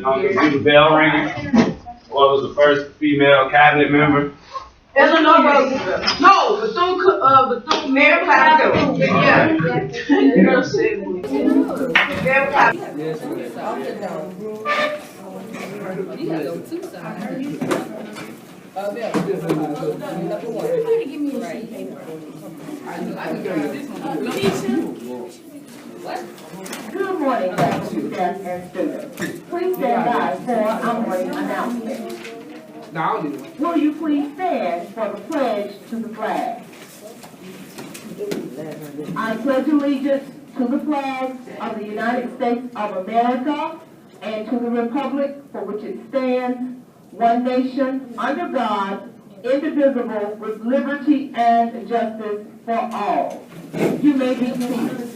Is you the bell ringer? What was the first female cabinet member? Eleanor Roosevelt. No, Bethune Mary Clyde. Yeah. Girl said Mary Clyde. You gotta go two sides. Good morning, faculty, staff, and students. Please stand by for our morning announcement. Will you please stand for the pledge to the flag? I pledge allegiance to the flag of the United States of America and to the republic for which it stands, one nation, under God, indivisible, with liberty and justice for all. You may be seated.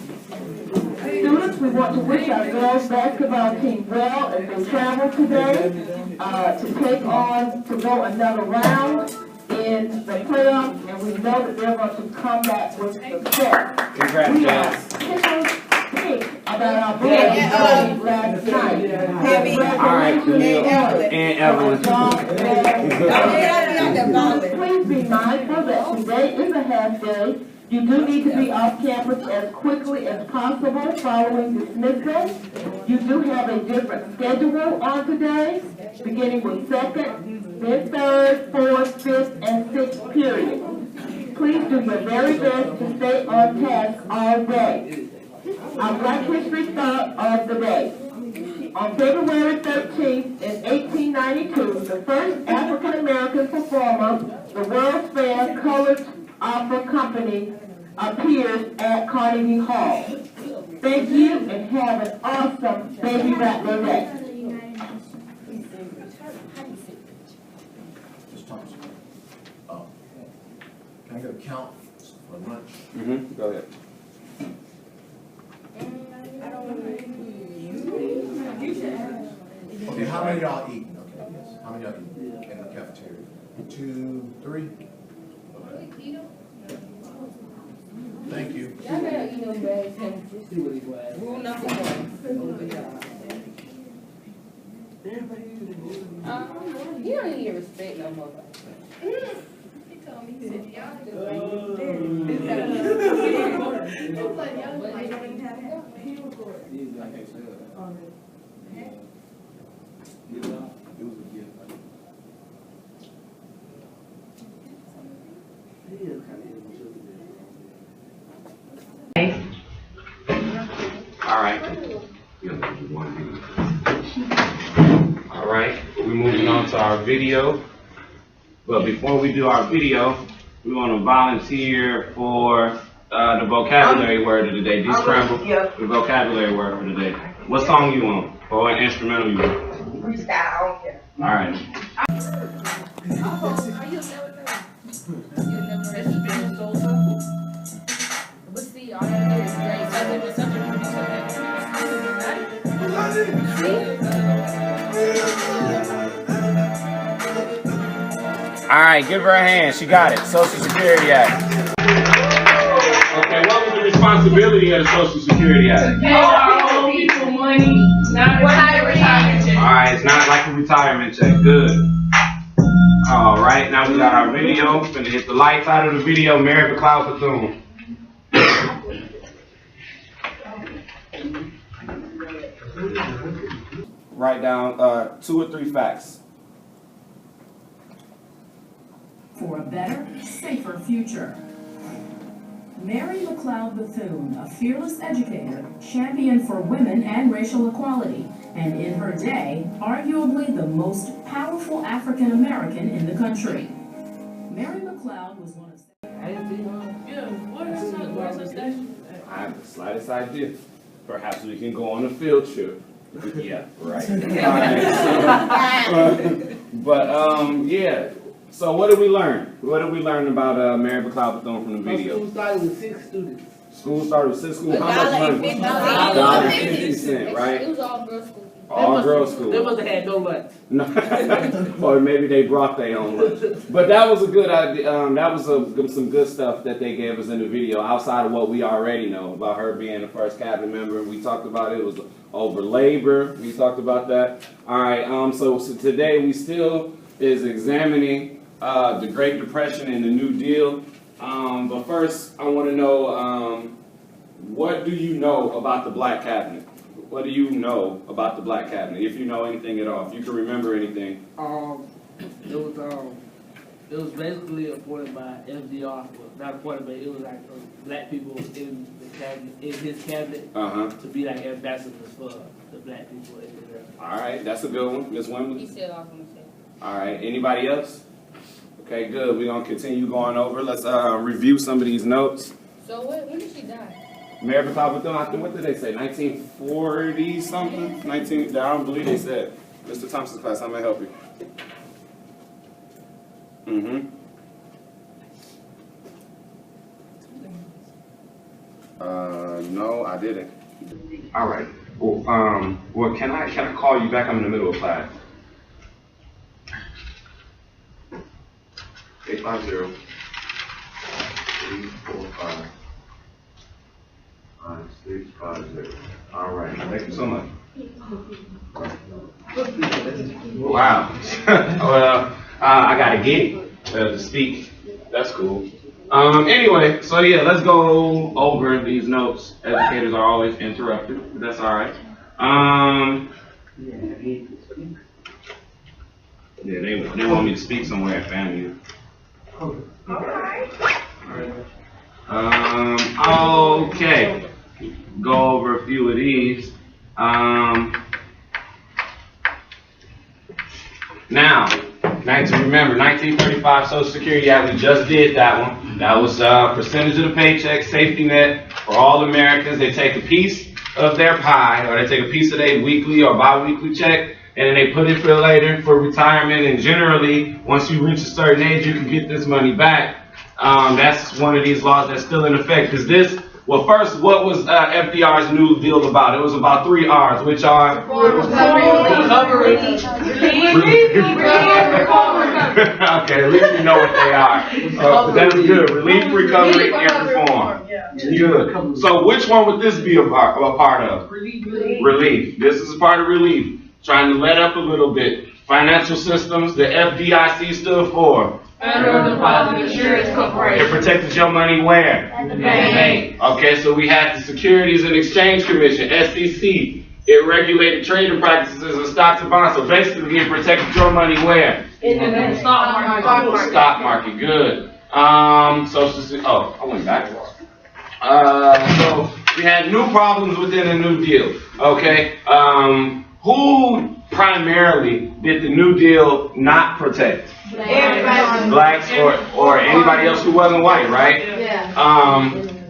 Students, we want to wish our girls basketball team well as they travel today to go another round in the playoffs, and we know that they're going to come back with success. Congrats, We guys. are tickled pink about our boys last night. Congratulations, And Evelyn. Please be mindful that today is a half day. You do need to be off campus as quickly as possible following dismissal. You do have a different schedule on today, beginning with second, then third, fourth, fifth, and sixth period. Please do your very best to stay on task all day. Our Black History Thought of the Day. On February 13th in 1892, the first African-American performer, the World's Fair Colored Opera Company, appears at Carnegie Hall. Thank you and have an awesome Baby Rattler Day. Ms. Thompson, can I get a count for lunch? Go ahead. Okay, how many of y'all eating? Okay, yes. How many of y'all eating in the cafeteria? 2, 3? Thank you. Rule number 1. You don't need respect no more. He told me, he said, y'all just All right, we're moving on to our video. But before we do our video, we want to volunteer for the vocabulary word of the day. Scramble the vocabulary word of the day. What song you want? Or what instrumental you want? Freestyle, okay. All right. All right, give her a hand. She got it. Social Security Act. Okay, what was the responsibility of the Social Security Act? To pay our old people money, not a retirement check. All right, it's not like a retirement check. Good. All right, now we got our video. Gonna hit the lights out of the video. Mary McLeod Bethune. Write down 2 or 3 facts. For a better, safer future. Mary McLeod Bethune, a fearless educator, champion for women and racial equality, and in her day, arguably the most powerful African American in the country. Mary McLeod was one of... I have the slightest idea. Perhaps we can go on a field trip. Yeah, right. Yeah. So what did we learn? What did we learn about Mary McLeod Bethune from the video? We started with 6 students. School started with 6 schools. How much money? $1.50, right? It was all girls' school. All girls school. They must have had no lunch. No. Or maybe they brought their own lunch. But that was a good idea. That was some good stuff that they gave us in the video outside of what we already know about her being the first cabinet member. We talked about it. It was over labor. We talked about that. All right. So today we still is examining the Great Depression and the New Deal. But first, I want to know what do you know about the Black Cabinet? What do you know about the Black Cabinet, if you know anything at all, if you can remember anything? It was basically appointed by FDR, not appointed, but it was like black people in the cabinet, in his cabinet, to be like ambassadors for the black people in there. All right, that's a good one, Ms. Wembley. He said off himself. All right, anybody else? Okay, good. We're gonna continue going over. Let's review some of these notes. So when did she die? Mary McCall, I think, what did they say? 1940 something? I don't believe they said. Mr. Thompson's class, how may I help you? No, I didn't. All right. Well, can I call you back? I'm in the middle of class. 850 345 5650. All right. Thank you so much. Wow. Well, I got to get it to speak. That's cool. Anyway, so yeah, let's go over these notes. Educators are always interrupted, but that's all right. Yeah, they want me to speak somewhere at family. Okay. Go over a few of these. Now, remember, 1935 Social Security Act, we just did that one. That was percentage of the paycheck, safety net for all Americans. They take a piece of their pie, or they take a piece of their weekly or bi-weekly check, and then they put it for later for retirement. And generally, once you reach a certain age, you can get this money back. That's one of these laws that's still in effect. Is this? Well, first, what was FDR's New Deal about? It was about 3 R's, which are recovery. Okay, at least we know what they are. That's good. Relief, recovery, and reform. Good. So, which one would this be a part of? Relief. This is a part of relief. Trying to let up a little bit. Financial systems. The FDIC stood for. Federal Deposit Insurance Corporation. It protected your money where? At the bank. Okay, so we had the Securities and Exchange Commission, SEC. It regulated trading practices of stocks and bonds. So basically, it protected your money where? In the stock market. Stock market, good. I went backwards. So we had new problems within the New Deal. Okay, who primarily did the New Deal not protect? Blacks or anybody else who wasn't white, right? Yeah.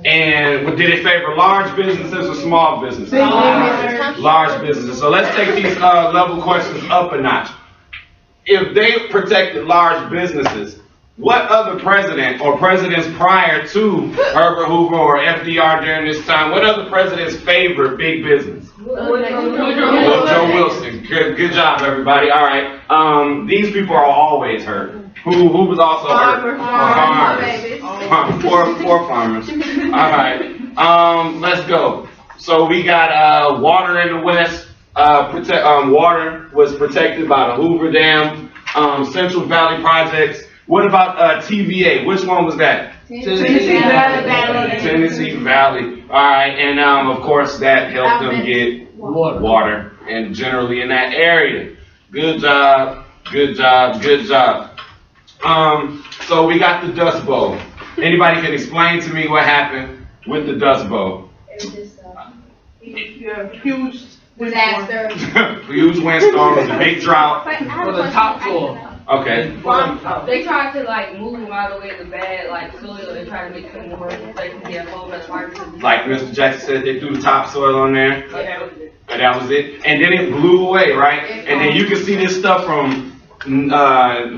And did it favor large businesses or small businesses? Large businesses. So let's take these level questions up a notch. If they protected large businesses, what other president or presidents prior to Herbert Hoover or FDR during this time, what other presidents favored big business? Joe Wilson. Good job, everybody. All right. These people are always hurt. Who was also hurt? Farmers. Poor farmers. All right. Let's go. So we got water in the West. Water was protected by the Hoover Dam. Central Valley projects. What about TVA? Which one was that? Tennessee Valley. Tennessee Valley. All right, and of course that helped them get water, and generally in that area. Good job, good job, good job. So we got the Dust Bowl. Anybody can explain to me what happened with the Dust Bowl? Huge disaster. Huge windstorm, a big drought. For the topsoil. Okay. They tried to move them out of the way of the bad soil. They tried to make them more effective. They had whole bunch of Like Mr. Jackson said, they threw the topsoil on there. Yeah. And that was it. And then it blew away, right? And then you can see this stuff from Nevada.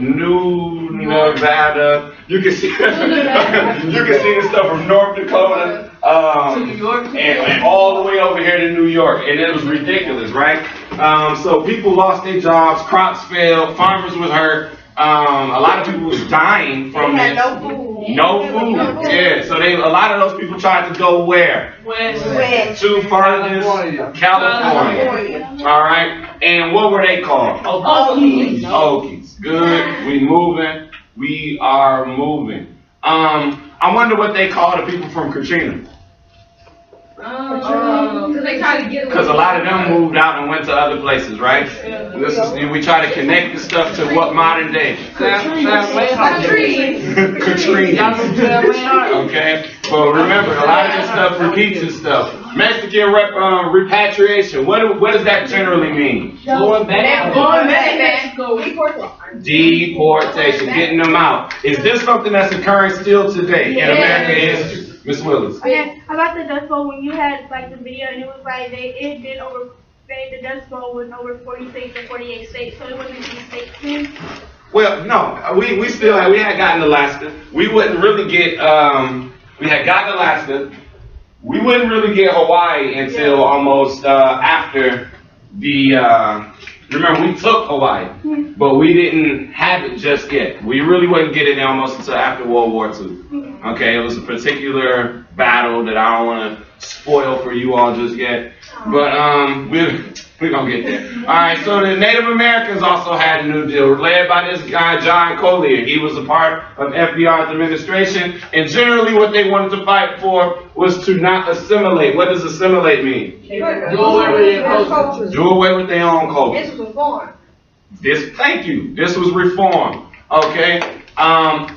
You can see this stuff from North Dakota. and all the way over here to New York, and it was ridiculous, right? So people lost their jobs, crops failed, farmers was hurt. A lot of people was dying from this. No food. No food. Yeah. So a lot of those people tried to go where? West. To furthest California. All right. And what were they called? Okies. Good. We moving. We are moving. I wonder what they call the people from Katrina. Because they try to get away. Because a lot of them moved out and went to other places, right? We try to connect the stuff to what modern day. Katrina. Okay? But remember, a lot of this stuff repeats itself. Mexican repatriation. What does that generally mean? Going back. Deportation. Getting them out. Is this something that's occurring still today in American history? Miss Willis. Okay, about the Dust Bowl, when you had like the video and it was like the Dust Bowl was over 40 states or 48 states, so it wasn't these states too. Well, no, we had gotten Alaska. We wouldn't really get we had gotten Alaska. We wouldn't really get Hawaii until almost after the remember we took Hawaii, but we didn't have it just yet. We really wouldn't get it almost until after World War II. Okay, it was a particular battle that I don't want to spoil for you all just yet, but we're gonna get there. All right, so the Native Americans also had a New Deal, led by this guy John Collier. He was a part of FDR's administration, and generally what they wanted to fight for was to not assimilate. What does assimilate mean? Do away with their culture. Do away with their own culture. This was reform. Thank you. This was reform. Okay.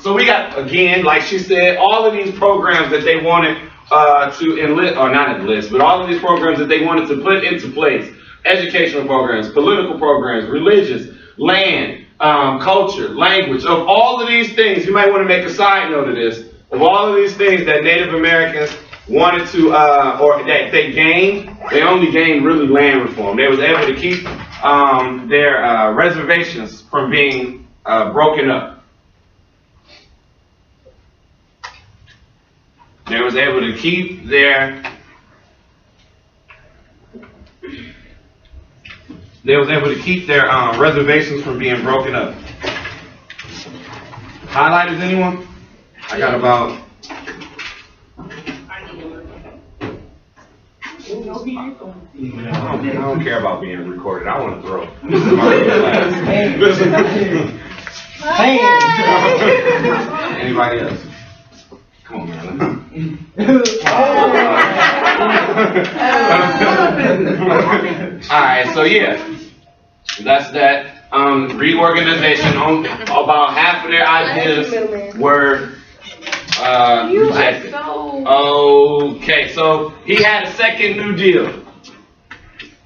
So we got, again, like she said, all of these programs that they wanted to enlist, or not enlist, but all of these programs that they wanted to put into place. Educational programs, political programs, religious, land, culture, language. Of all of these things, you might want to make a side note of this. Of all of these things that Native Americans wanted to, or that they gained, they only gained really land reform. They was able to keep their reservations from being broken up. They was able to keep their reservations from being broken up. Highlighters, anyone? I got about. I don't care about being recorded. I want to throw. Anybody else? Come on, man. Alright, so yeah. That's that. Reorganization. About half of their ideas were rejected. Okay, so he had a second New Deal.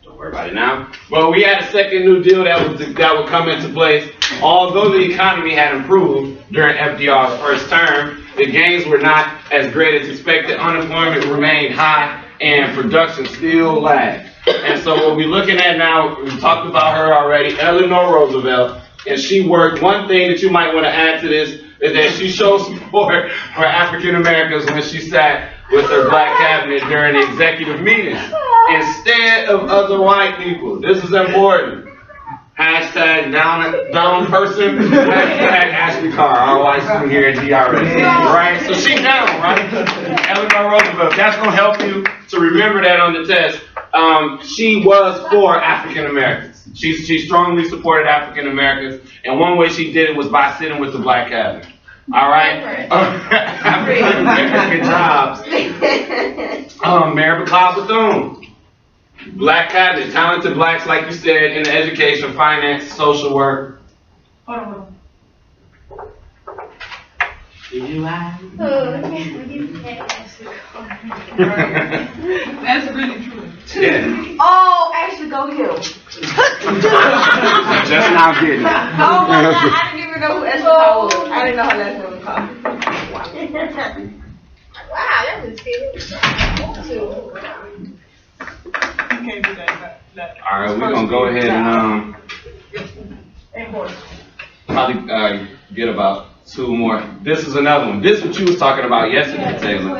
Don't worry about it now. But we had a second New Deal that would come into place. Although the economy had improved during FDR's first term, the gains were not as great as expected. Unemployment remained high, and production still lagged. And so what we're looking at now, we talked about her already, Eleanor Roosevelt, and she worked. One thing that you might want to add to this is that she showed support for African Americans when she sat with her black cabinet during the executive meetings instead of other white people. This is important. Hashtag down person. Hashtag Ashley Carr, our white student here at DRS. Right? So she's down, right? Eleanor Roosevelt. That's going to help you to remember that on the test. She was for African Americans. She strongly supported African Americans, and one way she did it was by sitting with the black cabinet. All right? African American jobs. Mary McLeod Bethune. Black cabinet, talented blacks, like you said, in education, finance, social work. Did you lie? That's really true. Yeah. Oh, actually, go Hill. Just now getting it. Oh my God, I didn't even know who Ashley Carr was. I didn't know her last name was Carr. Wow, that was scary. All right, we're gonna go ahead and probably get about 2 more. This is another one. This is what you was talking about yesterday, Taylor.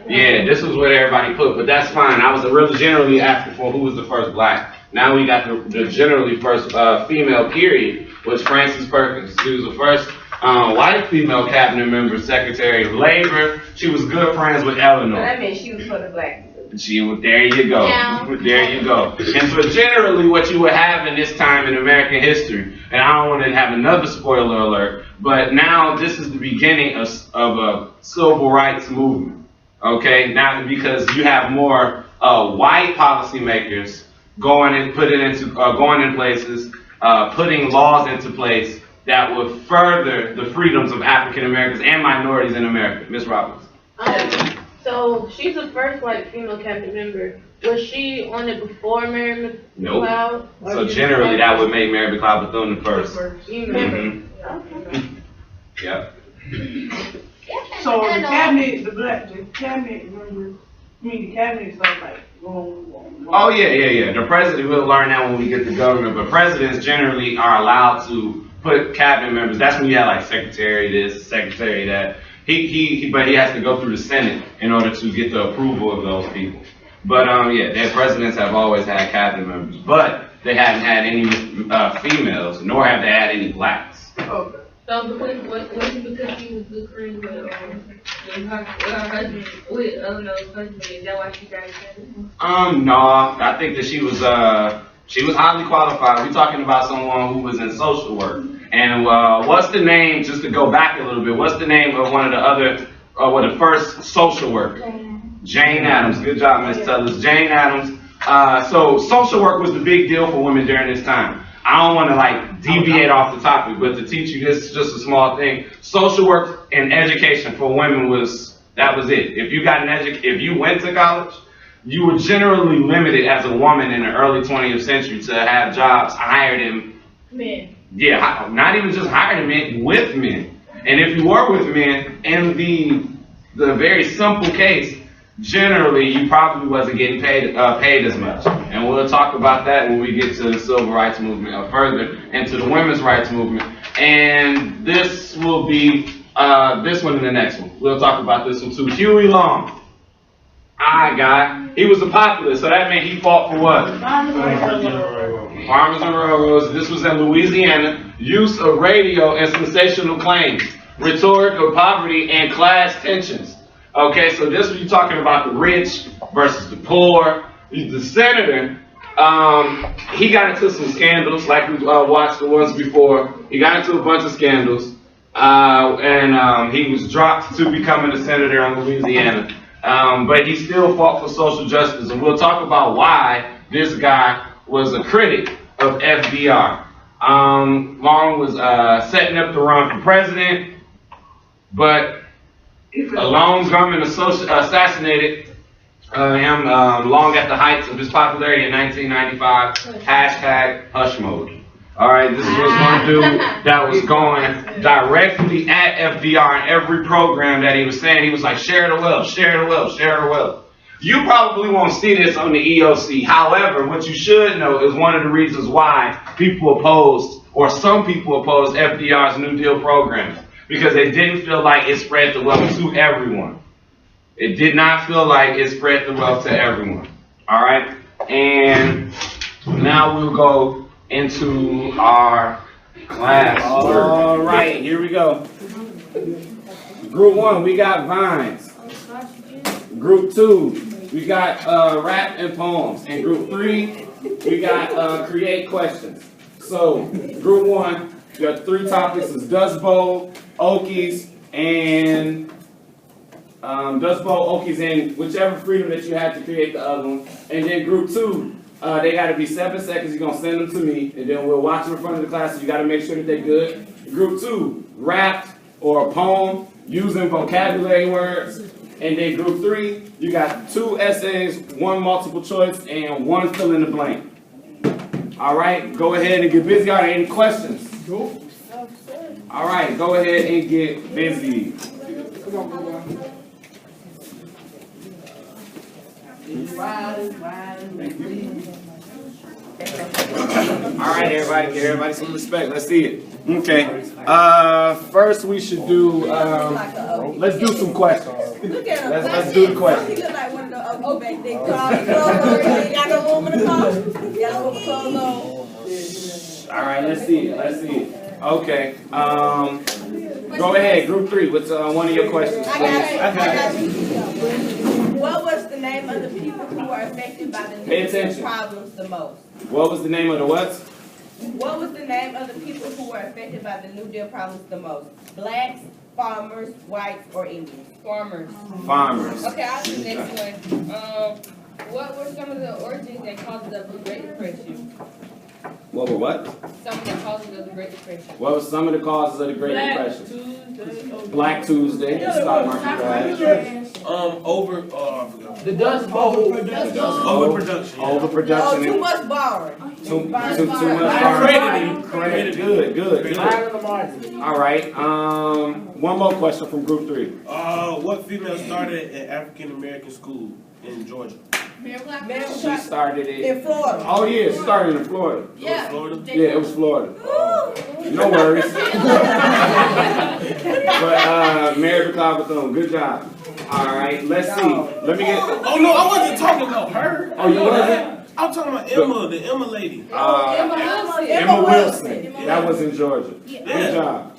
Yeah, this was what everybody put, but that's fine. I was really generally asking for who was the first black. Now we got the generally first female period, was Frances Perkins. She was the first white female cabinet member, Secretary of Labor. She was good friends with Eleanor. That means she was for the black. There you go. Yeah. There you go. And so generally what you would have in this time in American history, and I don't want to have another spoiler alert, but now this is the beginning of a civil rights movement. Okay? Now because you have more white policymakers going in places, putting laws into place that would further the freedoms of African Americans and minorities in America. Ms. Roberts. So she's the first white female cabinet member. Was she on it before Mary McLeod? Nope. So generally that would make Mary McLeod Bethune the first. Mm-hmm. Yep. So the cabinet members, the cabinet stuff like wrong. Oh yeah. The president, we'll learn that when we get to government, but presidents generally are allowed to put cabinet members. That's when you have like secretary this, secretary that. But he has to go through the Senate in order to get the approval of those people. But yeah, their presidents have always had cabinet members, but they hadn't had any females, nor have they had any blacks. Okay. So because she was good friends with her husband, with Eleanor's husband, is that why she got it? No, I think that she was highly qualified. We're talking about someone who was in social work. And what's the name, just to go back a little bit, what's the name of one of the other, the first social worker? Jane Addams. Good job, Ms. Tellers. Jane Addams. So social work was the big deal for women during this time. I don't want to like deviate off the topic, but to teach you this is just a small thing. Social work and education for women that was it. If you got if you went to college, you were generally limited as a woman in the early 20th century to have jobs hired in Men. Yeah, not even just hired men, with men. And if you were with men, in the very simple case, generally you probably wasn't getting paid as much. And we'll talk about that when we get to the civil rights movement or further into the women's rights movement. And this will be this one and the next one. We'll talk about this one too. Huey Long. He was a populist, so that meant he fought for what? Farmers and railroads. This was in Louisiana. Use of radio and sensational claims. Rhetoric of poverty and class tensions. Okay, so this was you talking about the rich versus the poor. The senator, he got into some scandals, like we watched the ones before. He got into a bunch of scandals, and he was dropped to becoming a senator in Louisiana. But he still fought for social justice, and we'll talk about why this guy was a critic of FDR. Long was setting up to run for president, but a Long government assassinated him long at the heights of his popularity in 1995. Hashtag hush mode. Alright, this was one dude that was going directly at FDR in every program that he was saying. He was like, share the wealth, share the wealth, share the wealth. You probably won't see this on the EOC. However, what you should know is one of the reasons why people opposed, or some people opposed FDR's New Deal programs. Because they didn't feel like it spread the wealth to everyone. It did not feel like it spread the wealth to everyone. Alright? And now we'll go into our class. Alright, here we go. Group 1, we got vines. Group 2, we got rap and poems. And group 3, we got create questions. So, group 1, we got 3 topics. It's Dust Bowl, Okies, and whichever freedom that you have to create the other one. And then group 2, they got to be 7 seconds. You're going to send them to me, and then we'll watch them in front of the class. So you got to make sure that they're good. Group 2, rap or a poem using vocabulary words. And then group 3, you got 2 essays, 1 multiple choice, and 1 fill in the blank. All right, go ahead and get busy. Are there any questions? All right, go ahead and get busy. All right, everybody, give everybody some respect. Let's see it. Okay. First we should do. Let's do some questions. Let's do the questions. He look like one of the old back there. Got no room in the car. Got no room to close on. All right, let's see it. Let's see it. Okay. Go ahead, group 3. What's one of your questions? I got you. What was the name of the people who were affected by the nuclear problems the most? What was the name of the what? What was the name of the people who were affected by the New Deal problems the most? Blacks, farmers, whites, or Indians? Farmers. Farmers. Okay, I'll do the next one. What were some of the origins and causes of the Great Depression? What were what? Some of the causes of the Great Depression. What were some of the causes of the Great Depression? Tuesday. Black Tuesday, the stock market crash. The Dust Bowl. Overproduction. Overproduction. Too much borrowing. Too much borrowing. Credit. Good. All right. One more question from group 3. What female started an African American school in Georgia? She started it In Florida. Oh yeah, she started in Florida. Yeah. Florida? Yeah, it was Florida. No worries. But Mary McLeod Bethune, good job. All right, let's see. Let me get. Oh no, I wasn't talking about her. Oh, you wasn't? I'm talking about Emma, the Emma lady. Emma Wilson. That was in Georgia. Good job.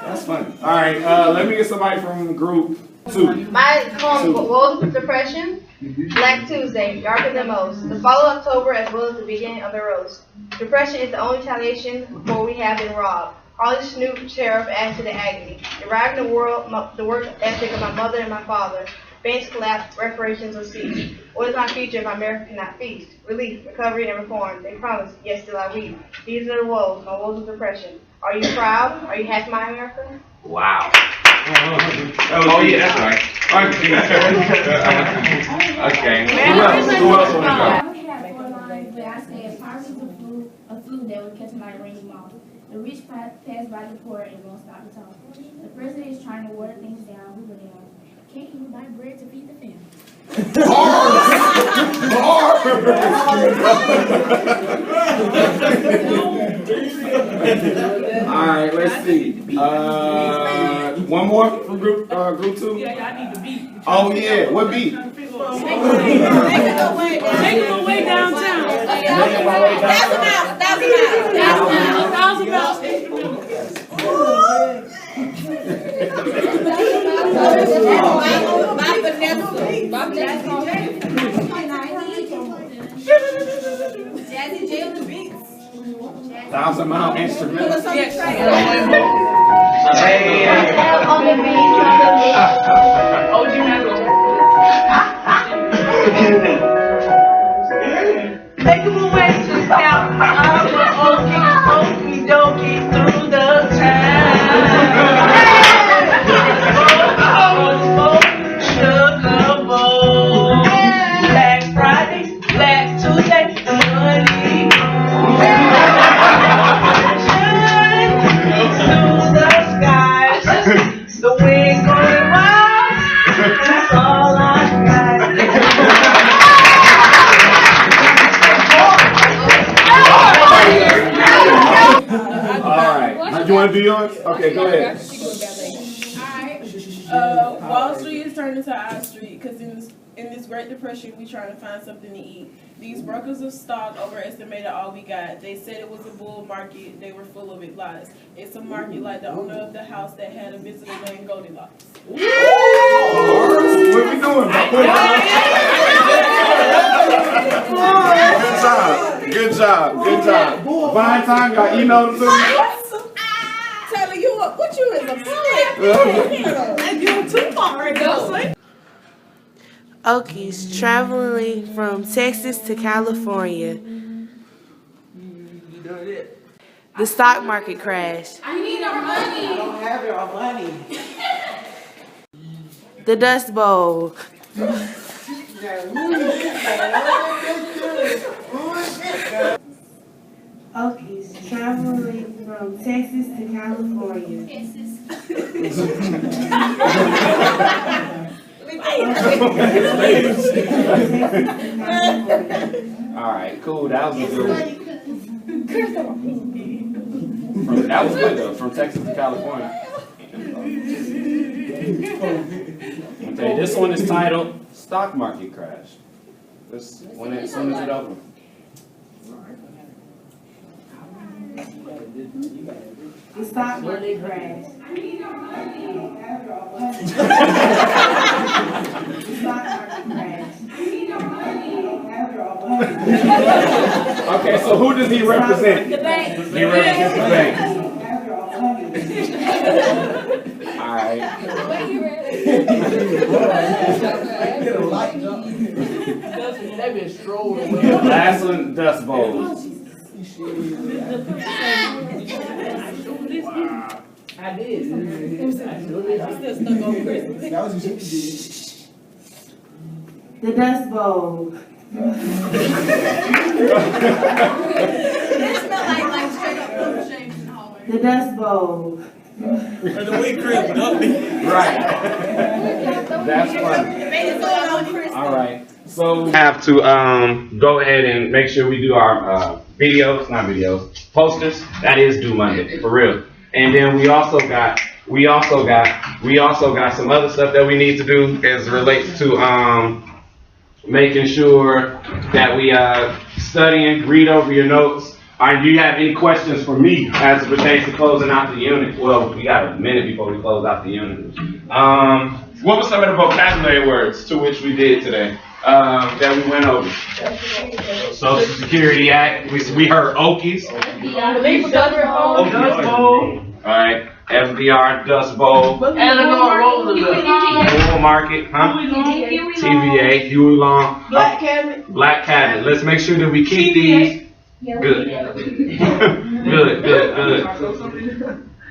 That's funny. All right, let me get somebody from group 2. My poem, Woes of Depression, Black Tuesday, darker than most. The fall of October as well as the beginning of the roast. Depression is the only retaliation before we have been robbed. Harley Snoop, sheriff, add to the agony. Deriving the work ethic of my mother and my father. Banks collapse, reparations will cease. What is my future if America cannot feast? Relief, recovery, and reform. They promise, yet still I weep. These are the woes, my woes of depression. Are you proud? Are you happy, my America? Wow. Oh yeah, that's right. Okay. Who else want to go? I only have 4 lines, but I said poverty is a flu that will catch my raining mouth. The rich pass by the poor and won't stop to talk. The president is trying to water things down. Hoover down. Can't even buy bread to feed the family. All right, let's see. One more from group 2. Yeah, I need the beat. Oh yeah, what beat? Making my way downtown. Making my way downtown. 1,000 miles. Jazzy J on the beats. 1,000 Mile instrumental. On the beat, Oh, you have Make my way to South. I'm a okey dokey through the town. Sugar bowl. Black Friday, Black Tuesday, money. Through the skies, the wind going wild. That's all I got. All right. You want to do yours? Okay, go ahead. Alright. Wall Street is turned into our street because in this Great Depression, we trying to find something to eat. These brokers of stock overestimated all we got. They said it was a bull market. They were full of it lies. It's a market like the owner of the house that had a visitor named Goldilocks. What we doing? Good job. Fine time, got emailed to me. Telling you what you is a fool. And you too far, go. Okies traveling from Texas to California. The stock market crashed. I need our money. I don't have your money. The Dust Bowl. Okies traveling from Texas to California. All right, cool. That was a good one. That was good though. From Texas to California. Okay, this one is titled "Stock Market Crash." As soon as it opens. The stock market crash. The stock market crash. Okay, so who does he represent? The bank. He represents the bank. All right. Last one, Dust Bowl. I did. The Dust Bowl. The Dust Bowl. And the way Chris dumped me. Right. That's funny. All right. So we have to go ahead and make sure we do our posters. That is due Monday, for real. And then we also got some other stuff that we need to do as it relates to making sure that we studying, read over your notes. Do you have any questions for me as it pertains to closing out the unit? Well, we got a minute before we close out the unit. What were some of the vocabulary words to which we did today that we went over? Social Security Act. We heard Okies. Dust Bowl. All right. FDR, Dust Bowl. Eleanor Roosevelt. Bull Market, huh? TVA, Huey Long. Black Cabinet. Black Cabinet. Let's make sure that we keep these. Good. Good.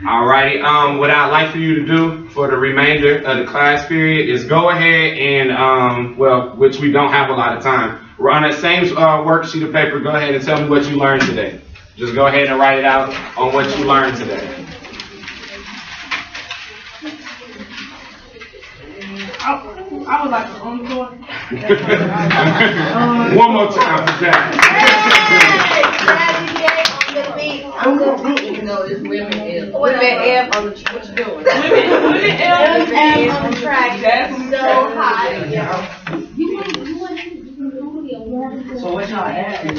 Alrighty, what I'd like for you to do for the remainder of the class period is go ahead and, which we don't have a lot of time, on that same worksheet of paper, go ahead and tell me what you learned today. Just go ahead and write it out on what you learned today. I would like to encore. One more time for Jack. No, it's women. Women F on the what you doing? Women F on the track. That's so hot. So what y'all have?